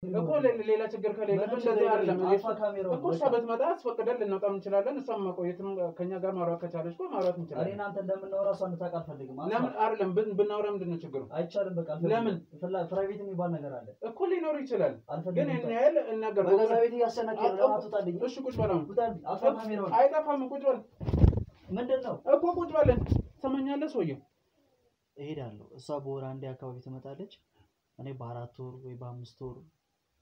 እኮ ሌላ ችግር ከሌለ እንደዚህ አይደለም እኮ ሰበት መጣ አስፈቅደን ልንወጣም እንችላለን እሷም ማቆየትም ከኛ ጋር ማውራት ከቻለች እኮ ማውራት እንችላለን እኔ እናንተ እንደምናወራ እሷ እንድታውቅ አልፈልግም ለምን አይደለም ብናወራ ምንድነው ችግሩ አይቻልም በቃ ለምን ፕራይቬት የሚባል ነገር አለ እኮ ሊኖር ይችላል ግን እኔ ያለ እናገር በዛ ቤት ያሰናከለ ለማጥጣልኝ እሺ ቁጭ በላው አፋ ካሜራው አይጠፋም ቁጭ በል ምንድነው እኮ ቁጭ በለን ሰማኛለህ ሰውዬው እሄዳለሁ እሷ በወር አንዴ አካባቢ ትመጣለች እኔ በአራት ወር ወይ በአምስት ወር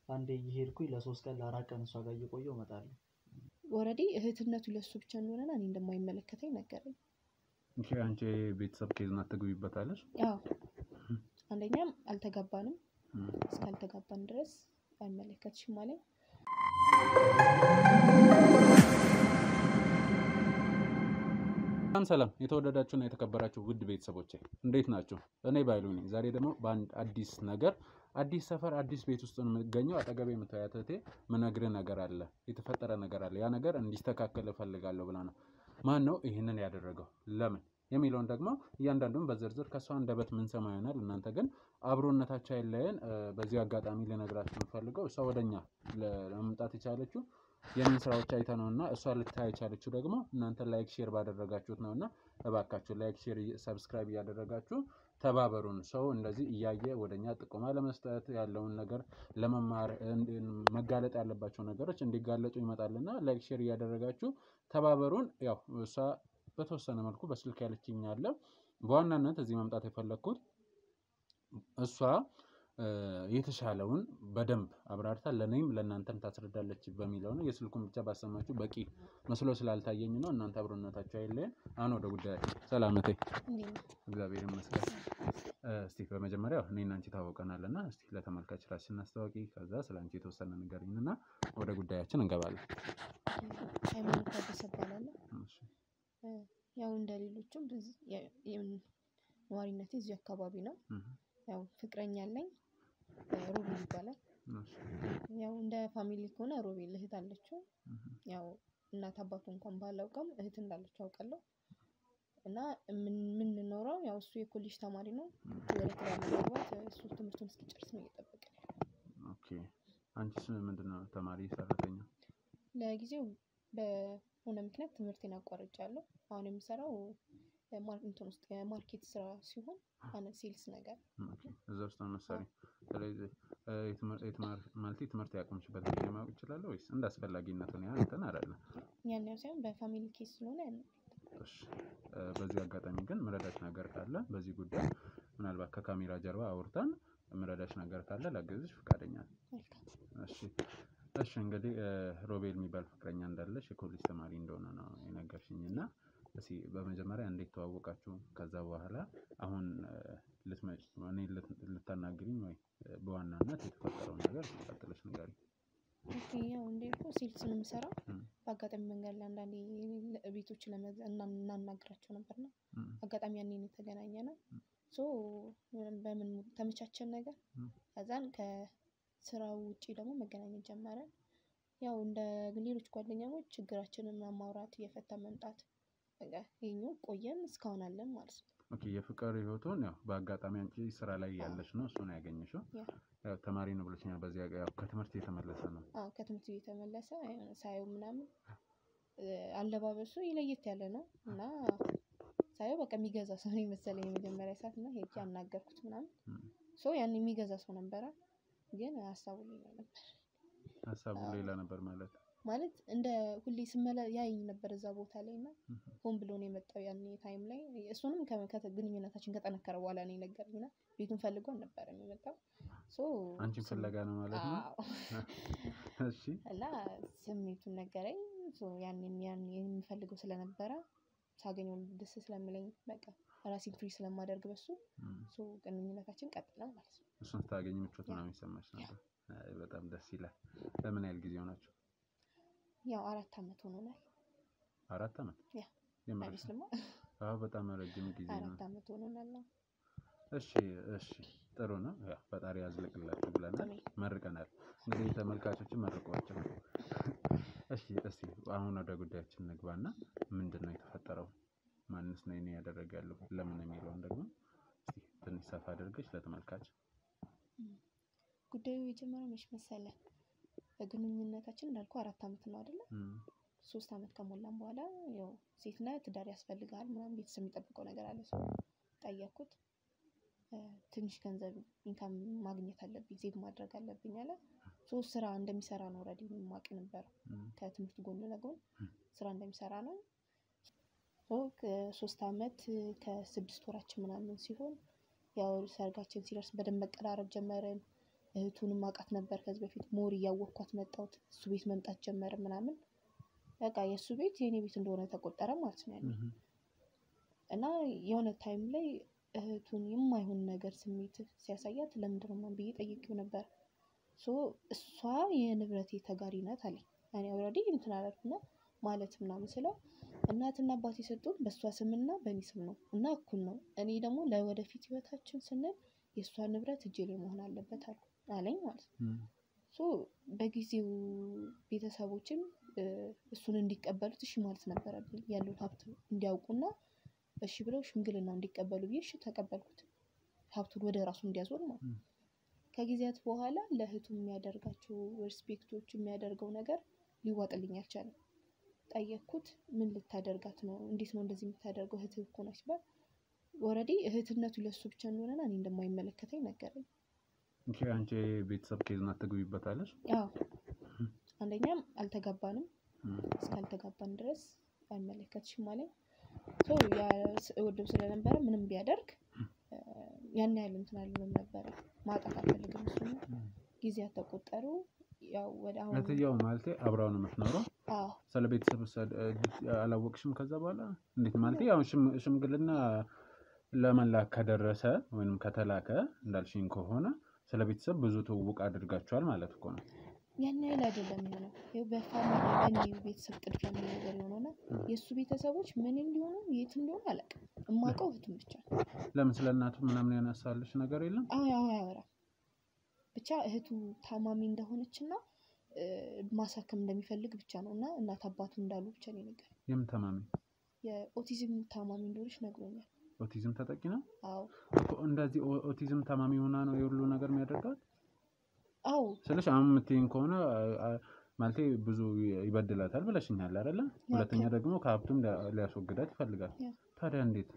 አንዴ ይሄድኩኝ ለሶስት ቀን ለአራት ቀን እሷ ጋር እየቆየሁ እመጣለሁ ኦሬዲ እህትነቱ ለሱ ብቻ እንደሆነና እኔ እንደማይመለከተኝ ነገረኝ እሺ አንቺ ቤተሰብ ከዝና ተግቢበታለሽ አዎ አንደኛም አልተጋባንም እስካልተጋባን ድረስ አይመለከትሽም ማለት ሰላም የተወደዳችሁና የተከበራችሁ ውድ ቤተሰቦቼ እንዴት ናችሁ እኔ ባይሉ ነኝ ዛሬ ደግሞ በአንድ አዲስ ነገር አዲስ ሰፈር አዲስ ቤት ውስጥ ነው የምገኘው አጠገቤ የምታያተቴ ምነግር ነገር አለ የተፈጠረ ነገር አለ ያ ነገር እንዲስተካከል ፈልጋለሁ ብላ ነው ማን ነው ይሄንን ያደረገው ለምን የሚለውን ደግሞ እያንዳንዱን በዝርዝር ከሷ አንደበት ምን ሰማ ይሆናል እናንተ ግን አብሮነታቸው አይለየን በዚህ አጋጣሚ ልነግራችሁ ፈልገው እሷ ወደኛ ለመምጣት የቻለችው የምን ስራዎች አይተነውና እሷ ልታይ የቻለችው ደግሞ እናንተ ላይክ ሼር ባደረጋችሁት ነውና እባካችሁ ላይክ ሼር ሰብስክራይብ ያደረጋችሁ ተባበሩን ሰው እንደዚህ እያየ ወደኛ ጥቆማ ለመስጠት ያለውን ነገር ለመማር መጋለጥ ያለባቸው ነገሮች እንዲጋለጡ ይመጣልና ላይክ ሼር ያደረጋችሁ ተባበሩን ያው እሷ በተወሰነ መልኩ በስልክ ያለችኝ አለ በዋናነት እዚህ መምጣት የፈለኩት እሷ የተሻለውን በደንብ አብራርታ ለኔም ለናንተም ታስረዳለች በሚለው ነው የስልኩን ብቻ ባሰማችሁ በቂ መስሎ ስላልታየኝ ነው እናንተ አብሮነታችሁ አይለየን አሁን ወደ ጉዳያችን ሰላምቴ እግዚአብሔር ይመስገን እስቲ በመጀመሪያ እኔና አንቺ ታወቀናልና እስቲ ለተመልካች ራስሽን እናስተዋውቂ ከዛ ስላንቺ የተወሰነ ንገሪኝና ወደ ጉዳያችን እንገባለን ሃይማኖት ተሰባላለ እሺ ያው እንደሌሎችም ነዋሪነቴ እዚህ አካባቢ ነው ያው ፍቅረኛ አለኝ ሮቤል ይባላል ያው እንደ ፋሚሊ ከሆነ ሮቤል እህት አለችው ያው እናት አባቱ እንኳን ባላውቅም እህት እንዳለችው አውቃለሁ እና ምን ኖረው ያው እሱ የኮሌጅ ተማሪ ነው ወደ ተራማባት እሱ ትምህርቱን እስኪጨርስ ነው እየጠበቀ ኦኬ አንቺስ ምንድነው ተማሪ ሰራተኛ ለጊዜው በሆነ ምክንያት ትምህርቴን አቋርጫለሁ አሁን የምሰራው ማርኬቲንግ ውስጥ የማርኬት ስራ ሲሆን አነ ሴልስ ነገር እዛ ውስጥ ነው መሰሪ ስለዚህ ትምህርት ያቆምሽበት ጊዜ ማወቅ ይችላል ወይስ እንዳስፈላጊነቱ ነው አንተን አይደለም ያን ያው ሳይሆን በፋሚሊ ኬስ ስለሆነ እሺ በዚህ አጋጣሚ ግን መረዳት ነገር ካለ በዚህ ጉዳይ ምናልባት ከካሜራ ጀርባ አውርተን መረዳት ነገር ካለ ላገዝሽ ፈቃደኛ እሺ እንግዲህ ሮቤል የሚባል ፍቅረኛ እንዳለሽ የኮሌጅ ተማሪ እንደሆነ ነው የነገርሽኝና እሺ በመጀመሪያ እንዴት ተዋወቃችሁ ከዛ በኋላ አሁን ልትናገሪኝ ወይ በዋናነት የተፈጠረው ነገር ተከታተለሽ ንገሪ ኦኬ ያው እንዴት ነው ሴልስ ነው የምሰራው በአጋጣሚ መንገድ ላይ አንዳንዴ ቤቶች እናናግራቸው ነበርና አጋጣሚ ያኔ ነው የተገናኘነው ሶ በምን ተመቻቸን ነገር ከዛን ከስራው ውጪ ደግሞ መገናኘት ጀመረ ያው እንደ ሌሎች ጓደኛሞች ችግራችንን ማውራት እየፈታ መምጣት በቃ ይሄኛው ቆየን እስካሁን አለን ማለት ነው ኦኬ የፍቅር ህይወቱን ያው በአጋጣሚ አንቺ ስራ ላይ ያለሽ ነው እሱ ነው ያገኘሽው ያው ተማሪ ነው ብለሽኛል በዚህ ያው ከትምህርት የተመለሰ ነው ከትምህርት የተመለሰ ሳይው ምናምን አለባበሱ ይለየት ያለ ነው እና ሳይው በቃ የሚገዛ ሰው ነው መሰለኝ የመጀመሪያ ሰዓት እና ሄጄ አናገርኩት ምናምን ሶ ያን የሚገዛ ሰው ነበር ግን ሀሳቡ ሌላ ነበር ማለት እንደ ሁሌ ስመለ ያይኝ ነበር እዛ ቦታ ላይና ሆን ብሎ ነው የመጣው ያኔ ታይም ላይ እሱንም ከግንኙነታችን ከጠነከረ በኋላ ነው የነገረኝና ቤቱን ፈልጎ ነበር የሚመጣው ሶ አንቺ ፈለጋ ነው ማለት ነው እሺ እና ስሜቱን ነገረኝ ሶ ያኔ የሚፈልገው ስለነበረ ሳገኘው ደስ ስለሚለኝ በቃ ራሴን ፍሪ ስለማደርግ በሱ ሶ ግንኙነታችን ቀጥላ ማለት ነው እሱን ታገኝ ምቾት ነው የሚሰማሽ ነበር በጣም ደስ ይላል ለምን ያህል ጊዜ ሆናችሁ ያው 4 አመት ሆኖናል 4 አመት ያ አይመስልም በጣም ረጅም ጊዜ ነው 4 አመት ሆኖናል እሺ ጥሩ ነው ያው ፈጣሪ ያዝልቅላችሁ ብለናል መርቀናል እንግዲህ ተመልካቾችን መርቋቸው እሺ አሁን ወደ ጉዳያችን ንግባና ምንድነው የተፈጠረው ማንስ ነው እኔ ያደረጋለሁ ለምን የሚለውን ደግሞ እስቲ ትንሽ ሰፋ አድርገሽ ለተመልካች ጉዳዩ የጀመረው መች መሰለህ? ግንኙነታችን እንዳልኩ 4 አመት ነው አይደለ? 3 አመት ከሞላን በኋላ ያው ሴት ነህ ትዳር ያስፈልጋል ምናምን ቤተሰብ የሚጠብቀው ነገር አለ። ሰው ጠየቅኩት። ትንሽ ገንዘብ ኢንካም ማግኘት አለብኝ ሴቭ ማድረግ አለብኝ አለ። ስራ እንደሚሰራ ነው ኦልሬዲ ማቅ ነበር። ከትምህርት ጎን ለጎን ስራ እንደሚሰራ ነው። ከ3 አመት ከ6 ወራችን ምናምን ሲሆን ያው ሰርጋችን ሲደርስ በደንብ መቀራረብ ጀመርን። እህቱንም አውቃት ነበር ከዚህ በፊት ሞር እያወቅኳት መጣሁት። እሱ ቤት መምጣት ጀመረ ምናምን በቃ የሱ ቤት የኔ ቤት እንደሆነ ተቆጠረ ማለት ነው ያለው። እና የሆነ ታይም ላይ እህቱን የማይሆን ነገር ስሜት ሲያሳያት ለምንድነው ማን ብዬ ጠይቄው ነበር። እሷ የንብረቴ ተጋሪ ናት አለኝ። እኔ ኦልሬዲ እንትን አላልኩና ማለት ምናምን ስለው እናትና አባቴ የሰጡን በሷ ስምና በእኔ ስም ነው እና እኩል ነው። እኔ ደግሞ ለወደፊት ህይወታችን ስንል የሷ ንብረት እጄ ላይ መሆን አለበት አለኝ ማለት ነው። በጊዜው ቤተሰቦችም እሱን እንዲቀበሉት እሺ ማለት ነበረብኝ። ያለውን ሀብት እንዲያውቁና እሺ ብለው ሽምግልና እንዲቀበሉ ብዬ እሺ ተቀበልኩት። ሀብቱን ወደ ራሱ እንዲያዞር ማለት ነው። ከጊዜያት በኋላ ለእህቱ የሚያደርጋቸው ሪስፔክቶች የሚያደርገው ነገር ሊዋጥልኝ አልቻለም። ጠየቅኩት ምን ልታደርጋት ነው? እንዴት ነው እንደዚህ የምታደርገው? እህትህ እኮ ነች ባል ኦልሬዲ እህትነቱ ለሱ ብቻ እንደሆነና እኔ እንደማይመለከተኝ ነገረኝ። አንቺ ቤተሰብ ከዝና ተግቢበታለሽ? አዎ አንደኛም አልተጋባንም። እስካልተጋባን ድረስ አይመለከትሽም አለኝ። ያ ወደው ስለነበረ ምንም ቢያደርግ ያን ያህል እንትን አልልም ነበር። ማጣት አልፈልግም እሱን። ጊዜያት ተቆጠሩ። ያው ወደ አሁን ለተያው ማለት አብራው ነው የምትኖረው? አዎ። ስለ ቤተሰብ አላወቅሽም ከዛ በኋላ? እንዴት ማለት ያው ሽምግልና ለመላክ ከደረሰ ወይንም ከተላከ እንዳልሽኝ ከሆነ ስለ ቤተሰብ ብዙ ትውውቅ አድርጋችኋል ማለት እኮ ነው። ያን ያህል አይደለም ነው። በፋሚሊ ቤተሰብ ጥድፊያ ነገር የሆነና የሱ ቤተሰቦች ምን እንዲሆኑ የት እንዲሆኑ አላውቅም። እማውቀው እህቱን ብቻ። ለምን ስለ እናቱ ምናምን ያነሳልሽ ነገር የለም? አዎ ያወራ ብቻ እህቱ ታማሚ እንደሆነችና ማሳከም እንደሚፈልግ ብቻ ነውና እናት አባቱ እንዳሉ ብቻ ነው ነገር። የምን ታማሚ? የኦቲዝም ታማሚ እንደሆነች ነግሮኛል። ኦቲዝም ተጠቂ ነው? አዎ። እንደዚህ ኦቲዝም ታማሚ ሆና ነው የሁሉ ነገር የሚያደርጋት? አዎ። ስለሽ አሁን የምትይኝ ከሆነ ማለቴ ብዙ ይበድላታል ብለሽኛል አይደለ? ሁለተኛ ደግሞ ከሀብቱም ሊያስወግዳት ይፈልጋል። ታዲያ እንዴት?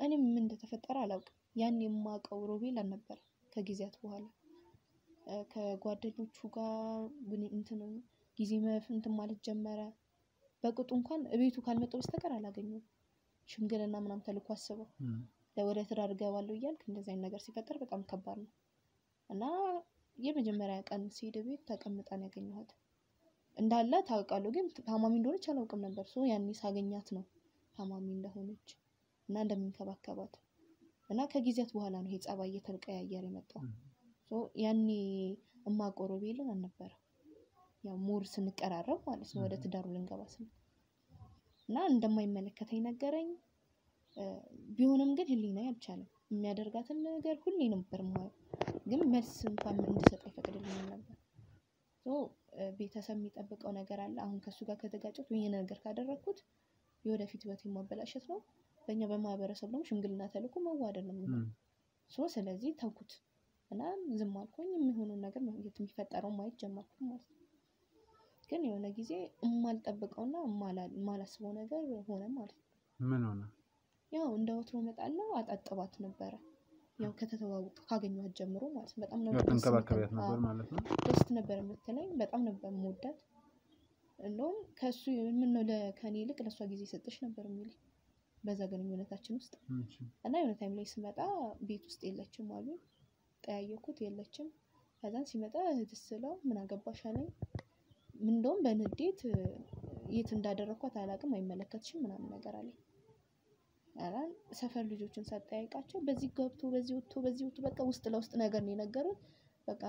እኔም ምን እንደተፈጠረ አላውቅም። ያን የማውቀው ሮቤል አልነበረ። ከጊዜያት በኋላ ከጓደኞቹ ጋር ጊዜ እንትን ማለት ጀመረ። በቅጡ እንኳን እቤቱ ካልመጣው በስተቀር አላገኘውም። ሽምግልና ምናምን ተልኮ አስበው ለወደ ትዳር እገባለሁ እያልክ እንደዚህ አይነት ነገር ሲፈጠር በጣም ከባድ ነው። እና የመጀመሪያ ቀን ሲሄድ ቤት ተቀምጣን ያገኘኋት እንዳለ ታውቃለሁ፣ ግን ታማሚ እንደሆነች አላውቅም ነበር። ያኔ ሳገኛት ነው ታማሚ እንደሆነች እና እንደሚንከባከባት እና ከጊዜያት በኋላ ነው ይሄ ጸባይ እየተቀያየረ የመጣው። ያኔ እማቆሮ ቤልን አልነበረ። ያው ሞር ስንቀራረብ ማለት ነው ወደ ትዳሩ ልንገባ ስንል እና እንደማይመለከተኝ ነገረኝ። ቢሆንም ግን ህሊና አልቻለም። የሚያደርጋትን ነገር ሁሌ ነበር የማየው፣ ግን መልስ እንኳን እንድሰጥ አይፈቅድልኝም ነበር። ቤተሰብ የሚጠብቀው ነገር አለ። አሁን ከሱ ጋር ከተጋጨሁት ወይ ነገር ካደረኩት የወደፊት ህይወቴን ማበላሸት ነው። በእኛ በማህበረሰብ ደግሞ ሽምግልና ተልኮ መዋደድ ነው የሚሆነው። ስለዚህ ተውኩት እና ዝም አልኩኝ። የሚሆነውን ነገር የሚፈጠረው ማየት ጀመርኩ ማለት ነው። ግን የሆነ ጊዜ የማልጠብቀውና የማላስበው ነገር ሆነ ማለት ነው። ምን ሆነ? ያው እንደ ወትሮ እመጣለሁ አጣጥባት ነበረ። ያው ከተተዋወቅኩ ካገኘኋት ጀምሮ ማለት ነው። በጣም ነው ተንከባከቢያት ነበር ማለት ነው። ደስ ነበር የምትለኝ። በጣም ነበር የምወዳት። እንደውም ከሱ ምን ነው ከኔ ይልቅ ለሷ ጊዜ ሰጥሽ ነበር የሚል በዛ ግንኙነታችን ውስጥ እና የሆነ ታይም ላይ ስመጣ ቤት ውስጥ የለችም አሉ። ጠያየኩት የለችም። ከዛን ሲመጣ እህትስ ስለው ምን አገባሽ አለኝ። እንደውም በንዴት የት እንዳደረኳት አላውቅም፣ አይመለከትሽም ምናምን ነገር አለኝ። አላን ሰፈር ልጆችን ሳጠያይቃቸው በዚህ ገብቶ በዚህ ወጥቶ በቃ ውስጥ ለውስጥ ነገር ነው የነገሩት። በቃ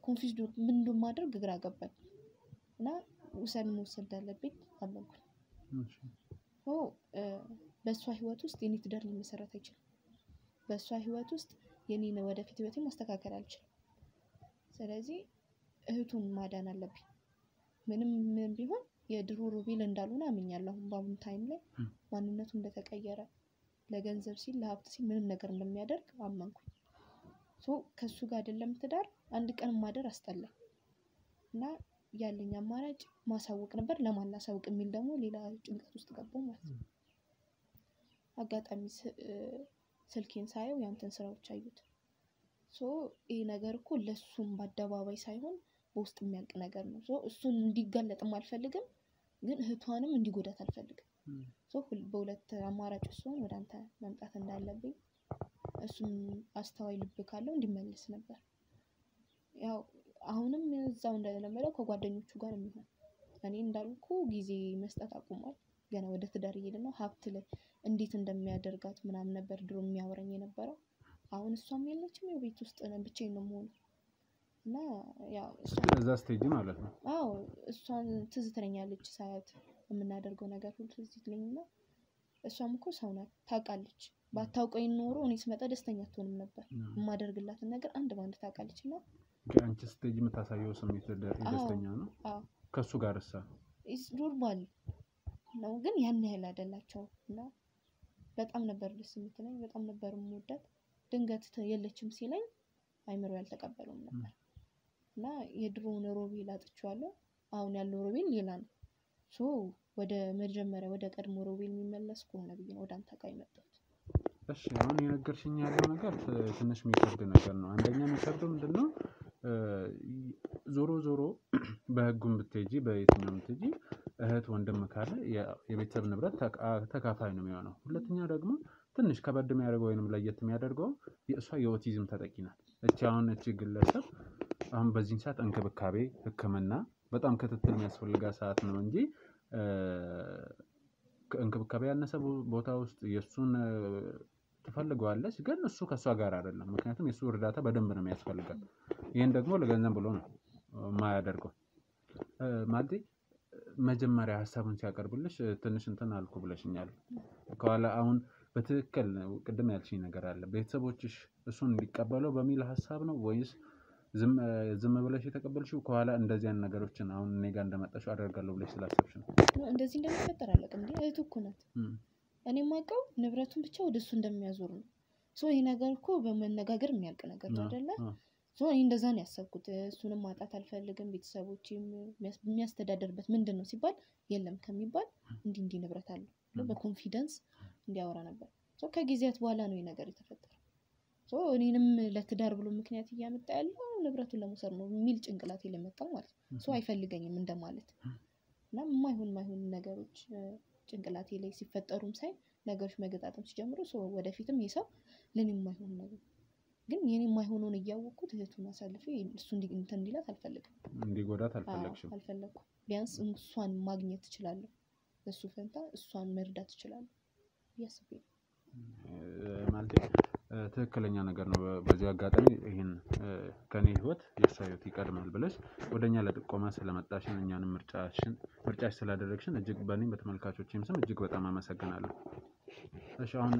ኮንፊውዝድ ምን እንደማደርግ ግራ ገባኝ እና ውሳኔ መውሰድ አለብኝ አመንኩኝ። በሷ ህይወት ውስጥ የኔ ትዳር ሊመሰረት አይችልም። በሷ ህይወት ውስጥ የኔን ወደፊት ህይወቴን ማስተካከል አልችልም። ስለዚህ እህቱን ማዳን አለብኝ። ምንም ቢሆን የድሮ ሮቤል እንዳልሆነ አምኛለሁ። በአሁኑ ታይም ላይ ማንነቱ እንደተቀየረ ለገንዘብ ሲል ለሀብት ሲል ምንም ነገር እንደሚያደርግ አመንኩኝ። ከሱ ጋር አይደለም ትዳር አንድ ቀን ማደር አስጠላኝ እና ያለኝ አማራጭ ማሳወቅ ነበር። ለማን ላሳውቅ የሚል ደግሞ ሌላ ጭንቀት ውስጥ ገባሁ ማለት ነው። አጋጣሚ ስልኬን ሳየው ያንተን ስራዎች አዩት። ይሄ ነገር እኮ ለሱም በአደባባይ ሳይሆን በውስጥ የሚያልቅ ነገር ነው። እሱን እንዲጋለጥም አልፈልግም፣ ግን እህቷንም እንዲጎዳት አልፈልግም። በሁለት አማራጭ እሱን ወደ አንተ መምጣት እንዳለብኝ እሱም አስተዋይ ልብ ካለው እንዲመለስ ነበር። ያው አሁንም እዛው እንደለመደው ከጓደኞቹ ጋር የሚሆን እኔ እንዳልኩ ጊዜ መስጠት አቁሟል። ገና ወደ ትዳር እየሄደ ነው። ሀብት ላይ እንዴት እንደሚያደርጋት ምናምን ነበር ድሮ የሚያወራኝ የነበረው። አሁን እሷም የለችም፣ የቤት ውስጥ ነን፣ ብቻዬን ነው የምሆነው እና ያው እዛ ስቴጅ ማለት ነው። አዎ እሷን ትዝ ትለኛለች ሳያት የምናደርገው ነገር ሁሉ ትዝ ይለኝና እሷም እኮ ሰው ናት ታውቃለች። ባታውቀኝ ኖሮ እኔ ስመጣ ደስተኛ አትሆንም ነበር። የማደርግላትን ነገር አንድ ባንድ ታውቃለች እና አንቺ ስቴጅ የምታሳየው ስሜት ደስተኛ ነው። ከሱ ጋር እሳ ኖርማል ነው፣ ግን ያን ያህል አይደላቸው እና በጣም ነበር ደስ የምትለኝ፣ በጣም ነበር የምወዳት። ድንገት የለችም ሲለኝ አይምሮ ያልተቀበለውም ነበር እና የድሮውን ሮቤል አጥቼዋለሁ። አሁን ያለው ሮቤል ሌላ ነው። ወደ መጀመሪያ ወደ ቀድሞ ሮቤል የሚመለስ ከሆነ ብዬ ነው ወደ አንተ ጋር የመጣሁት። እሺ አሁን የነገርሽኝ ያለው ነገር ትንሽ የሚከብድ ነገር ነው። አንደኛ የሚከብደው ምንድነው ዞሮ በህጉም ብትሄጂ በየትኛውም ብትሄጂ እህት ወንድም ካለ የቤተሰብ ንብረት ተካፋይ ነው የሚሆነው። ሁለተኛ ደግሞ ትንሽ ከበድ የሚያደርገው ወይንም ለየት የሚያደርገው የእሷ የኦቲዝም ተጠቂ ናት። እቺ ግለሰብ አሁን በዚህ ሰዓት እንክብካቤ፣ ህክምና በጣም ክትትል የሚያስፈልጋት ሰዓት ነው እንጂ እንክብካቤ ያነሰ ቦታ ውስጥ የሱን ትፈልገዋለች፣ ግን እሱ ከሷ ጋር አይደለም። ምክንያቱም የሱ እርዳታ በደንብ ነው የሚያስፈልጋት። ይሄን ደግሞ ለገንዘብ ብሎ ነው ማያደርገው። ማለት መጀመሪያ ሐሳቡን ሲያቀርብልሽ ትንሽ እንትን አልኩ ብለሽኛል። ከኋላ አሁን በትክክል ቅድም ያልሽኝ ነገር አለ። ቤተሰቦችሽ እሱን እንዲቀበለው በሚል ሐሳብ ነው ወይስ ዝም ብለሽ የተቀበልሽው? ከኋላ እንደዚህ አይነት ነገሮችን አሁን እኔ ጋር እንደመጣሽው አደርጋለሁ ብለሽ ስላሰብሽ ነው? እንደዚህ እንደሚፈጠር አላውቅም። እህቱ እኮ ናት። እኔ የማውቀው ንብረቱን ብቻ ወደሱ እንደሚያዞር ነው። ይሄ ነገር እኮ በመነጋገር የሚያልቅ ነገር ነው አይደለ? እኔ እንደዛ ነው ያሰብኩት። እሱንም ማጣት አልፈልግም። ቤተሰቦችም የሚያስተዳደርበት ምንድን ነው ሲባል የለም ከሚባል እንዲህ ንብረት አለ በኮንፊደንስ እንዲያወራ ነበር። ከጊዜያት በኋላ ነው ይሄ ነገር የተፈጠረው። እኔንም ለትዳር ብሎ ምክንያት እያመጣ ያለው ንብረቱን ለመውሰድ ነው የሚል ጭንቅላቴ ለመጣው ማለት ነው። አይፈልገኝም እንደማለት እና የማይሆን ነገሮች ጭንቅላቴ ላይ ሲፈጠሩም ሳይ ነገሮች መገጣጠም ሲጀምሩ ወደፊትም ይሄ ሰው ለኔ የማይሆን ነገር ግን የኔ የማይሆነውን እያወቅኩት እህቱን አሳልፌ እሱ እንትን እንዲላት አልፈልግም። እንዲጎዳት አልፈለግሽም? አልፈለኩም። ቢያንስ እሷን ማግኘት እችላለሁ፣ እሱ ፈንታ እሷን መርዳት እችላለሁ ያስቤ ማለት ትክክለኛ ነገር ነው። በዚህ አጋጣሚ ይሄን ከኔ ህይወት የሷ ህይወት ይቀድማል ብለሽ ወደኛ ለጥቆማ ስለመጣሽን እኛንም ምርጫሽ ስላደረግሽን እጅግ በእኔም በተመልካቾችም ስም እጅግ በጣም አመሰግናለሁ። እሺ አሁን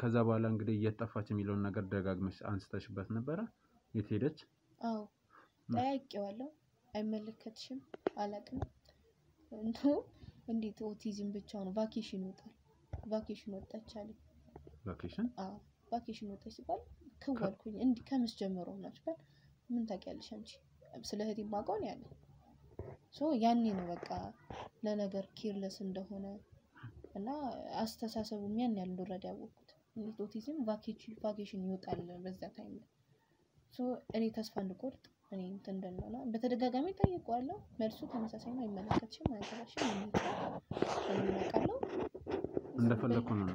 ከዛ በኋላ እንግዲህ እየጠፋች የሚለውን ነገር ደጋግመሽ አንስተሽበት ነበረ። የት ሄደች? አዎ ጠያቄዋለሁ። አይመለከትሽም አላውቅም። እንዴት ኦቲዝም ብቻ ነው ቫኬሽን ይወጣል? ቫኬሽን ወጣች አለ። ቫኬሽን? አዎ ቫኬሽን ወጣች ሲባል ከወልኩኝ እንዴ ከመስ ጀምሮ ናችሁ ምን ታውቂያለሽ አንቺ? ስለ እህቴ ማውቀው ያለ ያኔ ነው በቃ ለነገር ኬርለስ እንደሆነ እና አስተሳሰቡም ያን ያህል እንደወረደ ያወቅኩት። እንዴት ኦቲዝም ቫኬሽን ይወጣል በዛ ታይም ላይ እኔ ተስፋ እንድቆርጥ እኔ እንትን እንደሆነ በተደጋጋሚ ጠይቀዋለሁ። መልሱ ተመሳሳይ ነው። አይመለከትሽም፣ አይሰራሽም እናውቃለሁ እንደፈለኩ ነው።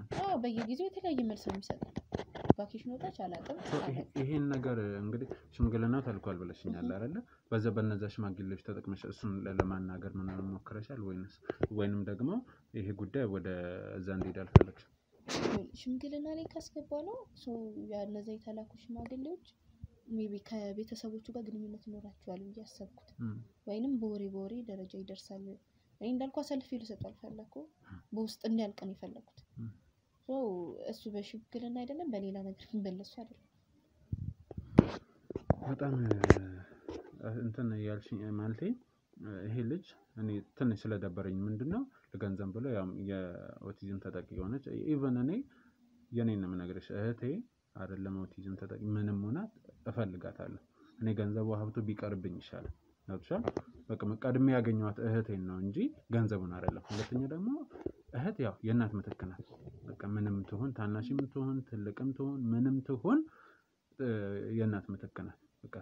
በየጊዜው የተለያየ መልስ ነው የሚሰጠው። ቫኬሽን ወጣች አላውቅም። ይሄን ነገር እንግዲህ ሽምግልና ተልኳል ብለሽኛል አይደለ? በነዛ ሽማግሌዎች ተጠቅመሽ እሱን ለማናገር ምናምን ሞክረሻል ወይንም ደግሞ ይሄ ጉዳይ ወደ እዛ እንዲሄድ አልፈለግሽም? ሽምግልና ላይ ካስገባነው ያነዛ የተላኩ ሽማግሌዎች ሜቢ ከቤተሰቦቹ ጋር ግንኙነት ይኖራቸዋል ብዬ አሰብኩት። ወይንም በወሬ ደረጃ ይደርሳል። እኔ እንዳልኩ አሳልፌ ልሰጠው አልፈለኩም። በውስጥ እንዲያልቅ ነው የፈለኩት። እሱ በሽምግልና አይደለም በሌላ ነገር እንደለሱ አይደለም። በጣም እንትን ያልሽኝ ማለቴ ይሄ ልጅ እኔ ትንሽ ስለደበረኝ ምንድነው ለገንዘብ ብሎ የኦቲዝም ተጠቂ ሆነች። ኢቭን እኔ የኔን ነው የምነግርሽ እህቴ አይደለም ኦቲዝም ተጠቂ ምንም ሆና እፈልጋታለሁ። እኔ ገንዘቡ ሀብቱ ቢቀርብኝ ይሻላል አጥቷል በቃ ቀድሜ ያገኘኋት እህቴን ነው እንጂ ገንዘቡን አይደለም ሁለተኛ ደግሞ እህት ያው የእናት ምትክ ናት በቃ ምንም ትሁን ታናሽም ትሁን ትልቅም ትሁን ምንም ትሁን የእናት ምትክ ናት በቃ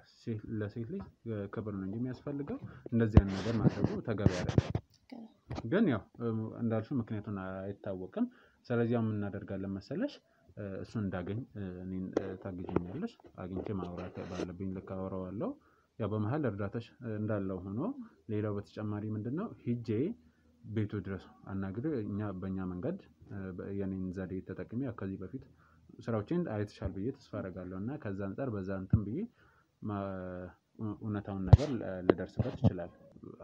ለሴት ልጅ ክብር ነው እንጂ የሚያስፈልገው እንደዚህ አይነት ነገር ማድረጉ ተገቢ አይደለም ግን ያው እንዳልሽው ምክንያቱን አይታወቅም ስለዚህ ምን እናደርጋለን መሰለሽ እሱን እንዳገኝ እኔን ታግጂኛለሽ አግኝቼ ማውራት ባለብኝ ልክ አወራዋለሁ ያው በመሃል እርዳታሽ እንዳለው ሆኖ ሌላው በተጨማሪ ምንድነው ሂጄ ቤቱ ድረስ አናግሬ እኛ በእኛ መንገድ የኔን ዘዴ ተጠቅሜ ከዚህ በፊት ስራዎችን አይተሻል ብዬ ተስፋ አደርጋለሁና ከዛ አንፃር በዛ እንትን ብዬ እውነታውን ነገር ልደርስበት ይችላል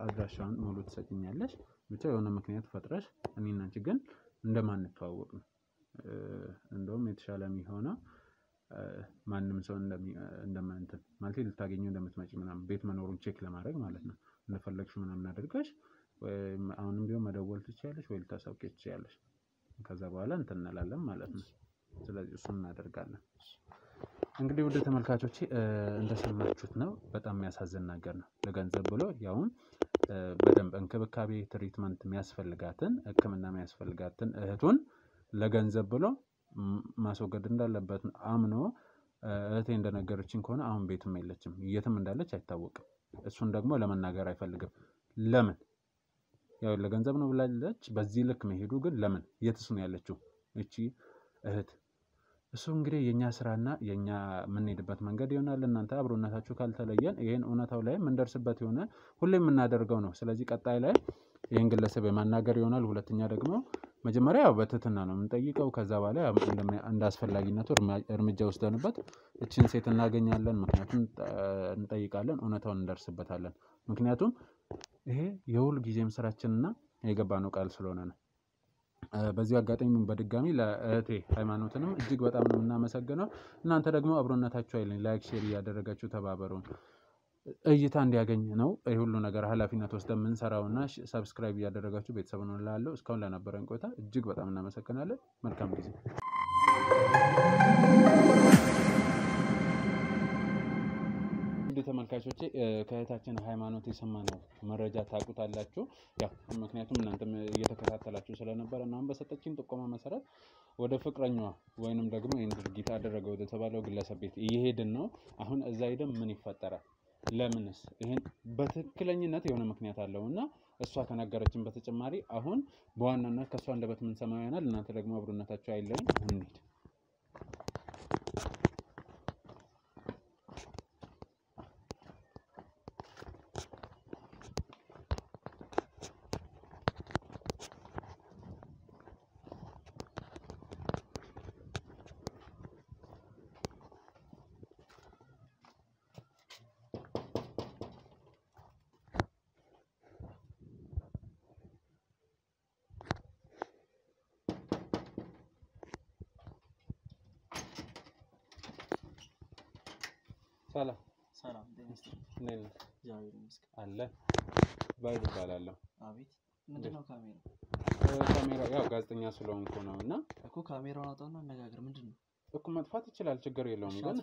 አድራሻውን ሙሉ ትሰጪኛለሽ ብቻ የሆነ ምክንያት ፈጥረሽ እኔና አንቺ ግን እንደማንተዋወቅ ነው እንደውም የተሻለ የሚሆነው ማንንም ሰው እንደማንተን ማለት ልታገኘው እንደምትመጪ ምናምን ቤት መኖሩን ቼክ ለማድረግ ማለት ነው እንደፈለግሽ ምናምን አድርገሽ አሁንም ቢሆን መደወል ትችያለሽ ወይ ልታሳውቂ ትችያለሽ ከዛ በኋላ እንትን እንላለን ማለት ነው ስለዚህ እሱን እናደርጋለን እንግዲህ ወደ ተመልካቾቼ እንደሰማችሁት ነው በጣም የሚያሳዝን ነገር ነው ለገንዘብ ብሎ ያውም በደንብ እንክብካቤ ትሪትመንት የሚያስፈልጋትን ህክምና የሚያስፈልጋትን እህቱን ለገንዘብ ብሎ ማስወገድ እንዳለበት አምኖ እህቴ እንደነገረችኝ ከሆነ አሁን ቤትም የለችም የትም እንዳለች አይታወቅም እሱን ደግሞ ለመናገር አይፈልግም ለምን ያው ለገንዘብ ነው ብላለች በዚህ ልክ መሄዱ ግን ለምን የትስ ነው ያለችው እቺ እህት እሱ እንግዲህ የኛ ስራና የኛ ምንሄድበት መንገድ ይሆናል እናንተ አብሮነታችሁ ካልተለየን ይሄን እውነታው ላይ ምን ደርስበት ይሆነ ሁሌም እናደርገው ነው ስለዚህ ቀጣይ ላይ ይሄን ግለሰብ የማናገር ይሆናል ሁለተኛ ደግሞ መጀመሪያ ያው በትህትና ነው የምንጠይቀው ከዛ በኋላ እንዳስፈላጊነቱ እርምጃ ወስደንበት እቺን ሴት እናገኛለን ምክንያቱም እንጠይቃለን እውነታውን እንደርስበታለን ምክንያቱም ይሄ የሁሉ ጊዜም ስራችንና የገባነው ቃል ስለሆነ ነው በዚህ አጋጣሚ በድጋሚ ለእህቴ ሃይማኖትንም እጅግ በጣም ነው እናመሰግነው እናንተ ደግሞ አብሮነታችሁ አይለኝ ላይክ ሼር ያደረጋችሁ ተባበሩን እይታ እንዲያገኝ ነው ይሄ ሁሉ ነገር ኃላፊነት ወስደን ምን ሰራውና ሰብስክራይብ ያደረጋችሁ ቤተሰቡን እንላለው እስካሁን ለነበረን ቆይታ እጅግ በጣም እናመሰግናለን መልካም ጊዜ ተመልካቾቼ ከእህታችን ሃይማኖት የሰማነው መረጃ ታቁታላችሁ ያው ምክንያቱም እናንተም እየተከታተላችሁ ስለነበር እና በሰጠችኝ ጥቆማ መሰረት ወደ ፍቅረኛዋ ወይንም ደግሞ ይሄን ድርጊት አደረገው ወደ ተባለው ግለሰብ ቤት እየሄድን ነው አሁን እዛ ሄደን ምን ይፈጠራል ለምንስ ይሄን በትክክለኛነት የሆነ ምክንያት አለውና እሷ ከነገረችን በተጨማሪ አሁን በዋናነት ከሷ እንደበት ምን ሰማው ያናል እናንተ ደግሞ አብሮነታችሁ አይለኝ እንዴ ሰላም ነኝ ጃዊር መስክ አለ ባይል ይባላል አቤት ምንድነው ካሜራ ያው ጋዜጠኛ ስለሆንኩ ነውና እኮ ካሜራውን አጣውና አነጋገር ምንድነው እኮ መጥፋት ይችላል ችግር የለውም ግን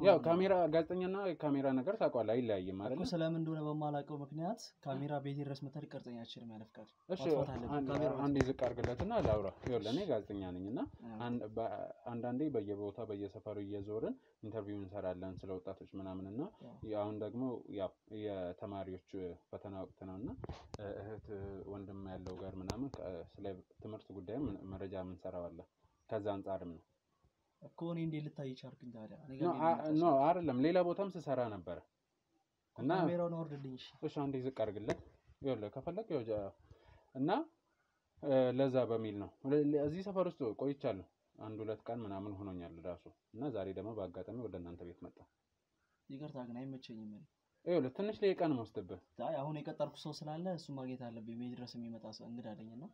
ያው ካሜራ ጋዜጠኛና ካሜራ ነገር ታቋላ አይለያይም ማለት ነው ስለምን እንደሆነ በማላቀው ምክንያት ካሜራ ቤት ድረስ መተር ቀርጸኛ አችልም ያለፍቃድ እሺ አንዴ ዝቅ አድርግለትና ላውራ ይኸውልህ እኔ ጋዜጠኛ ነኝና አንዳንዴ በየቦታ በየሰፈሩ እየዞርን ኢንተርቪው እንሰራለን ስለ ወጣቶች ምናምንና አሁን ደግሞ ያው የተማሪዎች ፈተና ወቅት ነውና እህት ወንድም ያለው ጋር ምናምን ስለ ትምህርት ጉዳይ መረጃ ምን ሰራዋለን ከዛ አንፃርም ነው እኮ እኔ እንዴ ልታይ ቻርክኝ ታዲያ ኖ አይደለም ሌላ ቦታም ስሰራ ነበር እና ካሜራውን አውርድልኝ እሺ አንዴ ዝቅ አድርግለት ይኸውልህ ከፈለክ ይኸው እና ለዛ በሚል ነው እዚህ ሰፈር ውስጥ ቆይቻለሁ አንድ ሁለት ቀን ምናምን ሆኖኛል ራሱ እና ዛሬ ደግሞ በአጋጣሚ ወደ እናንተ ቤት መጣ ይቅርታ ግን አይመቸኝም ይኸውልህ ትንሽ ደቂቃ ነው የምወስድብህ አይ አሁን የቀጠርኩ ሰው ስላለ እሱ ማግኘት አለብኝ ቤት ድረስ የሚመጣ ሰው እንግዳ አለኝና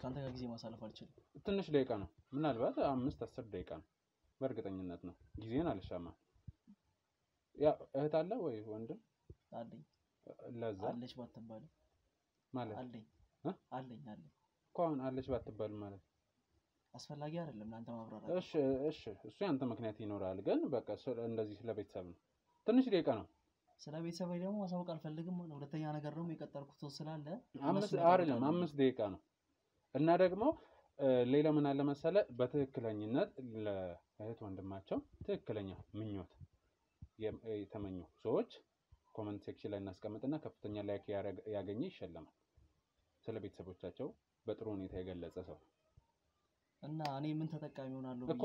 ካንተ ጋር ጊዜ ማሳለፍ አልችልም ትንሽ ደቂቃ ነው ምናልባት 5-10 ደቂቃ ነው በእርግጠኝነት ነው ጊዜን አልሻማ ያ እህት አለ ወይ ወንድም አለኝ ለዛ አለች ባትባል ማለት አለኝ እንኳን አለች ባትባል ማለት አስፈላጊ አይደለም አንተ ማብራራት እሺ እሱ ያንተ ምክንያት ይኖራል ግን በቃ እንደዚህ ስለ ቤተሰብ ነው ትንሽ ደቂቃ ነው። ስለ ቤተሰባዊ ደግሞ ማሳወቅ አልፈልግም። ሁለተኛ ነገር ደግሞ የቀጠርኩት ሰው ስላለ 5 ደቂቃ ነው። እና ደግሞ ሌላ ምን አለ መሰለ በትክክለኝነት ለእህት ወንድማቸው ትክክለኛ ምኞት የተመኙ ሰዎች ኮሜንት ሴክሽን ላይ እናስቀምጥና ከፍተኛ ላይክ ያገኘ ይሸለማል። ስለ ቤተሰቦቻቸው በጥሩ ሁኔታ የገለጸ ሰው እና እኔ ምን ተጠቃሚ ሆናለሁ እኮ